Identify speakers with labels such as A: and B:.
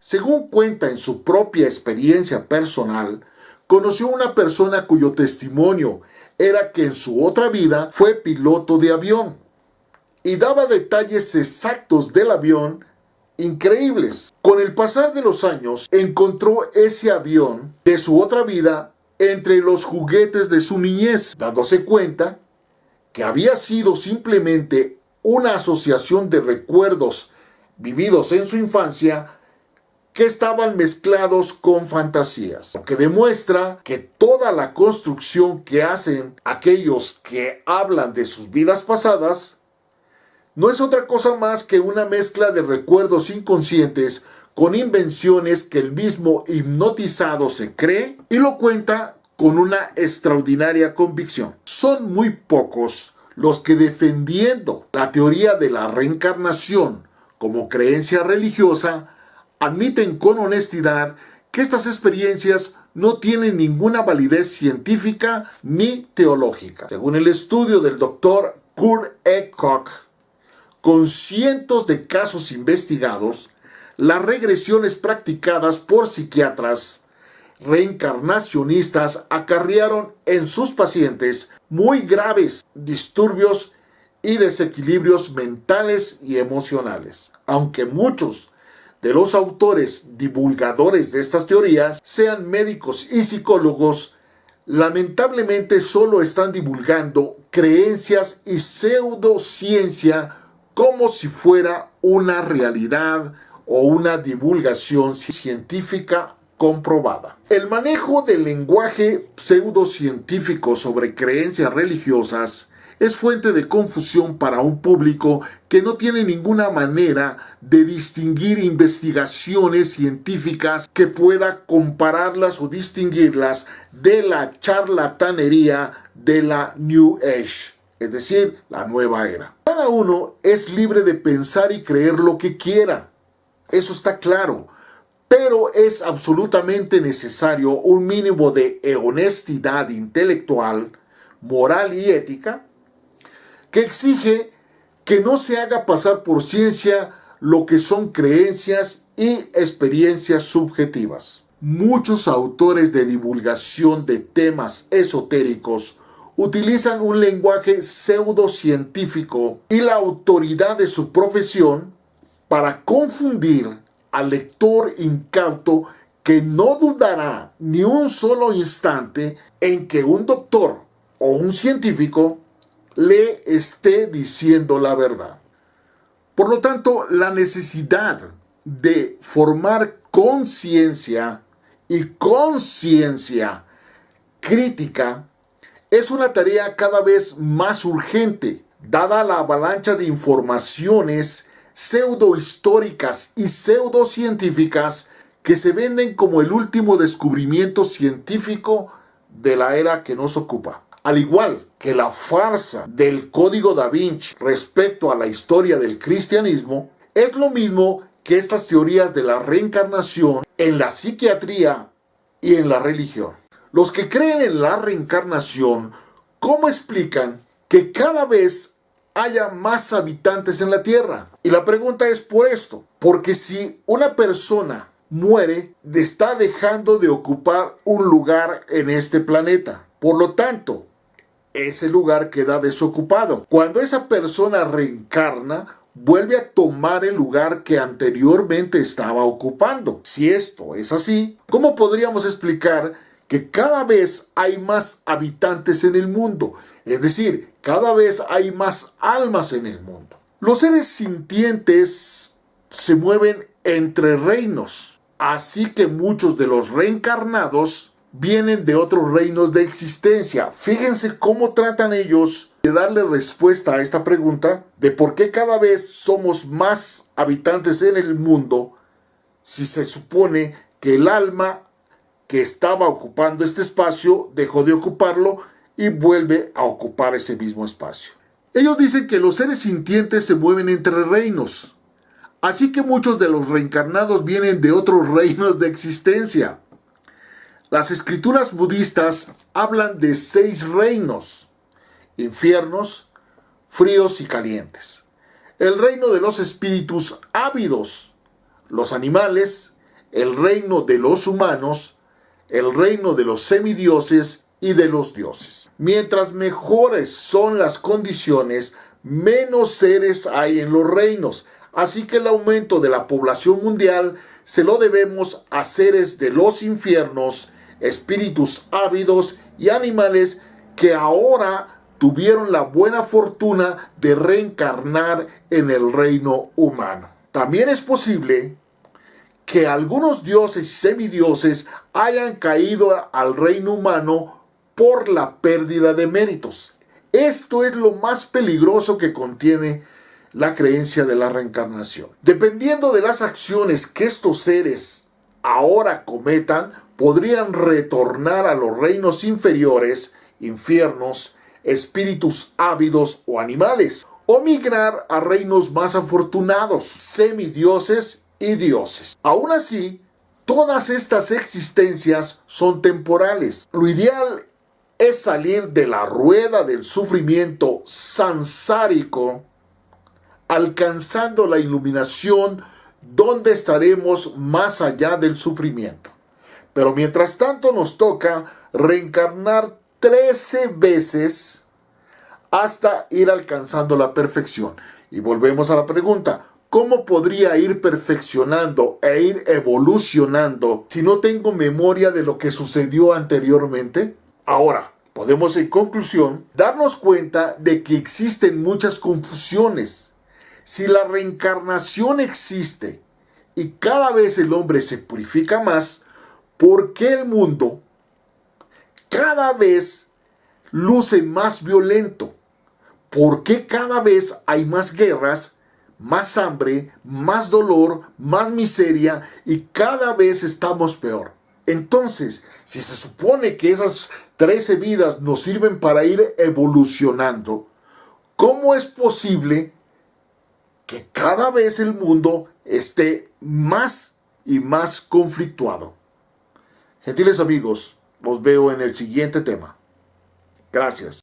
A: Según cuenta en su propia experiencia personal, conoció a una persona cuyo testimonio era que en su otra vida fue piloto de avión y daba detalles exactos del avión increíbles. Con el pasar de los años, encontró ese avión de su otra vida entre los juguetes de su niñez, dándose cuenta que había sido simplemente una asociación de recuerdos vividos en su infancia que estaban mezclados con fantasías, lo que demuestra que toda la construcción que hacen aquellos que hablan de sus vidas pasadas no es otra cosa más que una mezcla de recuerdos inconscientes con invenciones que el mismo hipnotizado se cree y lo cuenta con una extraordinaria convicción. Son muy pocos los que, defendiendo la teoría de la reencarnación como creencia religiosa, admiten con honestidad que estas experiencias no tienen ninguna validez científica ni teológica. Según el estudio del Dr. Kurt E. Koch, con cientos de casos investigados, las regresiones practicadas por psiquiatras reencarnacionistas acarrearon en sus pacientes muy graves disturbios y desequilibrios mentales y emocionales. Aunque muchos de los autores divulgadores de estas teorías sean médicos y psicólogos, lamentablemente solo están divulgando creencias y pseudociencia como si fuera una realidad o una divulgación científica comprobada. El manejo del lenguaje pseudocientífico sobre creencias religiosas es fuente de confusión para un público que no tiene ninguna manera de distinguir investigaciones científicas que pueda compararlas o distinguirlas de la charlatanería de la New Age, es decir, la nueva era. Cada uno es libre de pensar y creer lo que quiera, eso está claro, pero es absolutamente necesario un mínimo de honestidad intelectual, moral y ética que exige que no se haga pasar por ciencia lo que son creencias y experiencias subjetivas. Muchos autores de divulgación de temas esotéricos utilizan un lenguaje pseudocientífico y la autoridad de su profesión para confundir al lector incauto que no dudará ni un solo instante en que un doctor o un científico le esté diciendo la verdad. Por lo tanto, la necesidad de formar conciencia y conciencia crítica es una tarea cada vez más urgente, dada la avalancha de informaciones pseudohistóricas y pseudocientíficas que se venden como el último descubrimiento científico de la era que nos ocupa. Al igual que la farsa del Código Da Vinci respecto a la historia del cristianismo, es lo mismo que estas teorías de la reencarnación en la psiquiatría y en la religión. Los que creen en la reencarnación, ¿cómo explican que cada vez haya más habitantes en la Tierra? Y la pregunta es por esto, porque si una persona muere, está dejando de ocupar un lugar en este planeta. Por lo tanto, ese lugar queda desocupado. Cuando esa persona reencarna, vuelve a tomar el lugar que anteriormente estaba ocupando. Si esto es así, ¿cómo podríamos explicar que cada vez hay más habitantes en el mundo? Es decir, cada vez hay más almas en el mundo. Los seres sintientes se mueven entre reinos, así que muchos de los reencarnados vienen de otros reinos de existencia. Fíjense cómo tratan ellos de darle respuesta a esta pregunta de por qué cada vez somos más habitantes en el mundo si se supone que el alma que estaba ocupando este espacio dejó de ocuparlo y vuelve a ocupar ese mismo espacio. Ellos dicen que los seres sintientes se mueven entre reinos, así que muchos de los reencarnados vienen de otros reinos de existencia. Las escrituras budistas hablan de 6 reinos: infiernos, fríos y calientes. El reino de los espíritus ávidos, los animales, el reino de los humanos, el reino de los semidioses y de los dioses. Mientras mejores son las condiciones, menos seres hay en los reinos. Así que el aumento de la población mundial se lo debemos a seres de los infiernos, espíritus ávidos y animales que ahora tuvieron la buena fortuna de reencarnar en el reino humano. También es posible que algunos dioses y semidioses hayan caído al reino humano por la pérdida de méritos. Esto es lo más peligroso que contiene la creencia de la reencarnación. Dependiendo de las acciones que estos seres ahora cometan, podrían retornar a los reinos inferiores, infiernos, espíritus ávidos o animales, o migrar a reinos más afortunados, semidioses y dioses. Aún así, todas estas existencias son temporales. Lo ideal es salir de la rueda del sufrimiento sansárico, alcanzando la iluminación donde estaremos más allá del sufrimiento. Pero mientras tanto nos toca reencarnar 13 veces hasta ir alcanzando la perfección. Y volvemos a la pregunta: ¿cómo podría ir perfeccionando e ir evolucionando si no tengo memoria de lo que sucedió anteriormente? Ahora, podemos en conclusión darnos cuenta de que existen muchas confusiones. Si la reencarnación existe y cada vez el hombre se purifica más, ¿por qué el mundo cada vez luce más violento? ¿Por qué cada vez hay más guerras, más hambre, más dolor, más miseria y cada vez estamos peor? Entonces, si se supone que esas 13 vidas nos sirven para ir evolucionando, ¿cómo es posible que cada vez el mundo esté más y más conflictuado? Gentiles amigos, los veo en el siguiente tema. Gracias.